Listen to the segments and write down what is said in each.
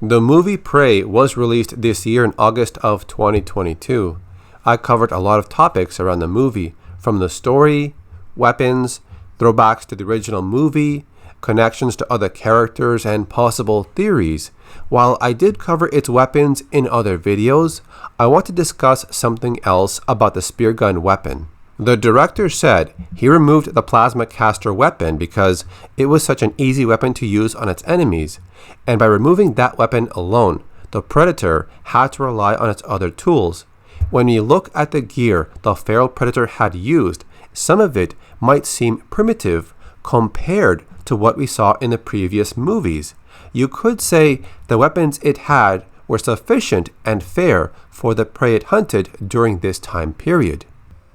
The movie Prey was released this year in August of 2022. I covered a lot of topics around the movie, from the story, weapons, throwbacks to the original movie, connections to other characters, and possible theories. While I did cover its weapons in other videos, I want to discuss something else about the spear gun weapon. The director said he removed the plasma caster weapon because it was such an easy weapon to use on its enemies, and by removing that weapon alone, the Predator had to rely on its other tools. When you look at the gear the feral Predator had used, some of it might seem primitive compared to what we saw in the previous movies. You could say the weapons it had were sufficient and fair for the prey it hunted during this time period.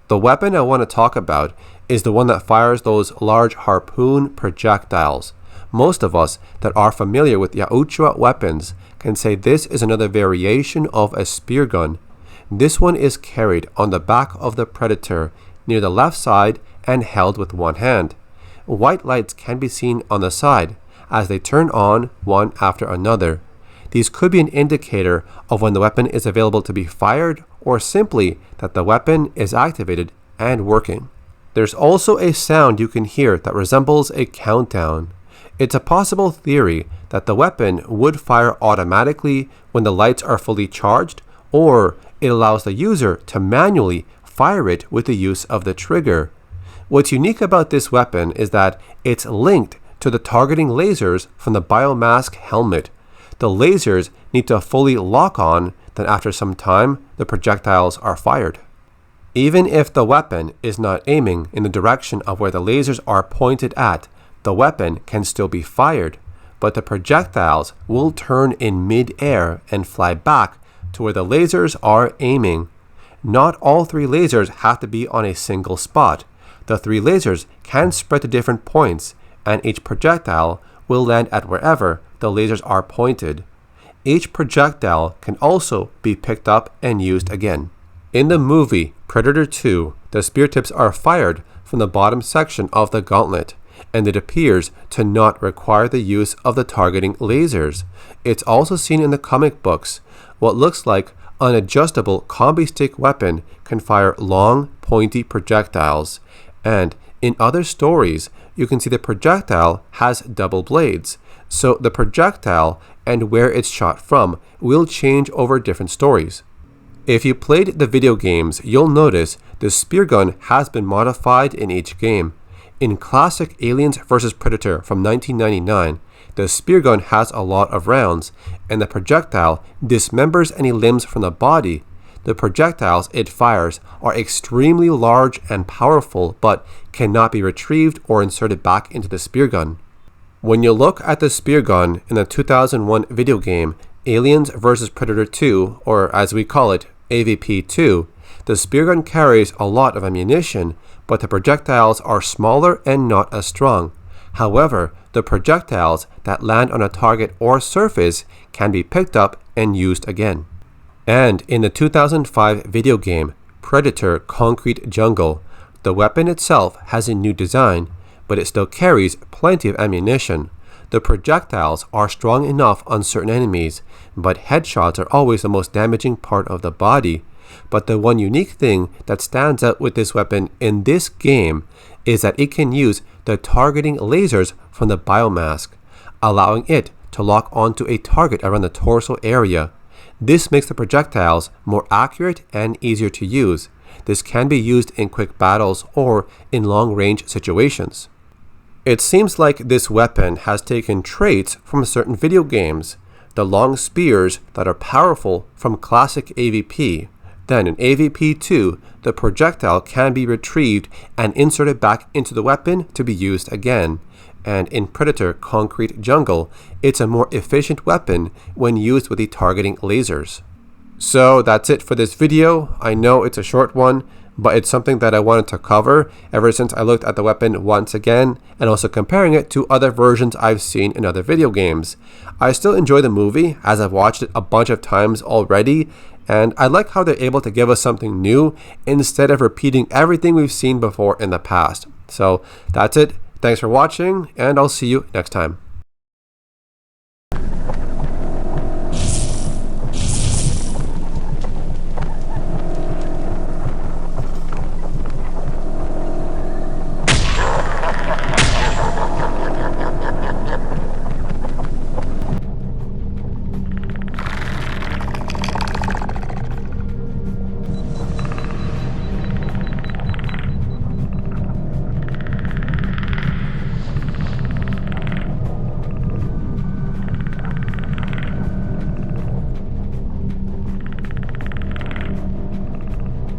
The weapon I want to talk about is the one that fires those large harpoon projectiles. Most of us that are familiar with Yautja weapons can say this is another variation of a spear gun. This one is carried on the back of the Predator near the left side and held with one hand. White lights can be seen on the side as they turn on one after another. These could be an indicator of when the weapon is available to be fired, or simply that the weapon is activated and working. There's also a sound you can hear that resembles a countdown. It's a possible theory that the weapon would fire automatically when the lights are fully charged, or it allows the user to manually fire it with the use of the trigger. What's unique about this weapon is that it's linked to the targeting lasers from the biomask helmet. The lasers need to fully lock on, then after some time, the projectiles are fired. Even if the weapon is not aiming in the direction of where the lasers are pointed at, the weapon can still be fired, but the projectiles will turn in mid-air and fly back to where the lasers are aiming. Not all three lasers have to be on a single spot. The three lasers can spread to different points, and each projectile will land at wherever the lasers are pointed. Each projectile can also be picked up and used again. In the movie Predator 2, the spear tips are fired from the bottom section of the gauntlet, and it appears to not require the use of the targeting lasers. It's also seen in the comic books. What looks like an adjustable combi stick weapon can fire long, pointy projectiles, and in other stories, you can see the projectile has double blades, so the projectile and where it's shot from will change over different stories. If you played the video games, you'll notice the spear gun has been modified in each game. In classic Aliens vs. Predator from 1999, the spear gun has a lot of rounds, and the projectile dismembers any limbs from the body. The projectiles it fires are extremely large and powerful, but cannot be retrieved or inserted back into the spear gun. When you look at the spear gun in the 2001 video game Aliens vs. Predator 2, or as we call it, AVP 2, the spear gun carries a lot of ammunition, but the projectiles are smaller and not as strong. However, the projectiles that land on a target or surface can be picked up and used again. And in the 2005 video game Predator Concrete Jungle, the weapon itself has a new design, but it still carries plenty of ammunition. The projectiles are strong enough on certain enemies, but headshots are always the most damaging part of the body. But the one unique thing that stands out with this weapon in this game is that it can use the targeting lasers from the biomask, allowing it to lock onto a target around the torso area. This makes the projectiles more accurate and easier to use. This can be used in quick battles or in long-range situations. It seems like this weapon has taken traits from certain video games, the long spears that are powerful from classic AVP. Then in AVP 2, the projectile can be retrieved and inserted back into the weapon to be used again. And in Predator Concrete Jungle, it's a more efficient weapon when used with the targeting lasers. So that's it for this video. I know it's a short one, but it's something that I wanted to cover ever since I looked at the weapon once again and also comparing it to other versions I've seen in other video games. I still enjoy the movie as I've watched it a bunch of times already, and I like how they're able to give us something new instead of repeating everything we've seen before in the past. So that's it. Thanks for watching, and I'll see you next time.